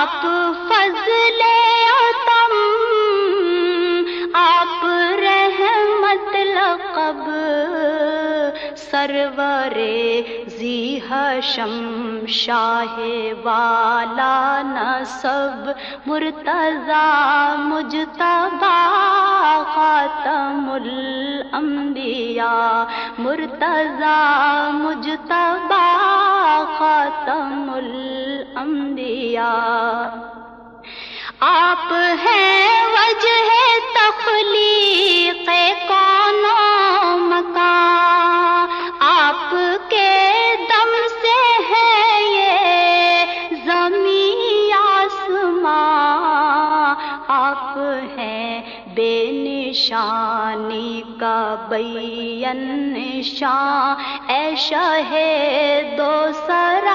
آپ فضل عتم، آپ رحمت لقب، سرور ذی حشم شاہ والا نسب، مرتضی مجتبی خاتم الانبیاء، مرتضی مجتبی خاتم الانبیاء۔ آپ ہیں وجہ تخلیق کون و مکان، آپ کے دم سے ہے یہ زمین آسمان، آپ ہیں بے نشانی کا بین نشان، اے شاہ دو سرا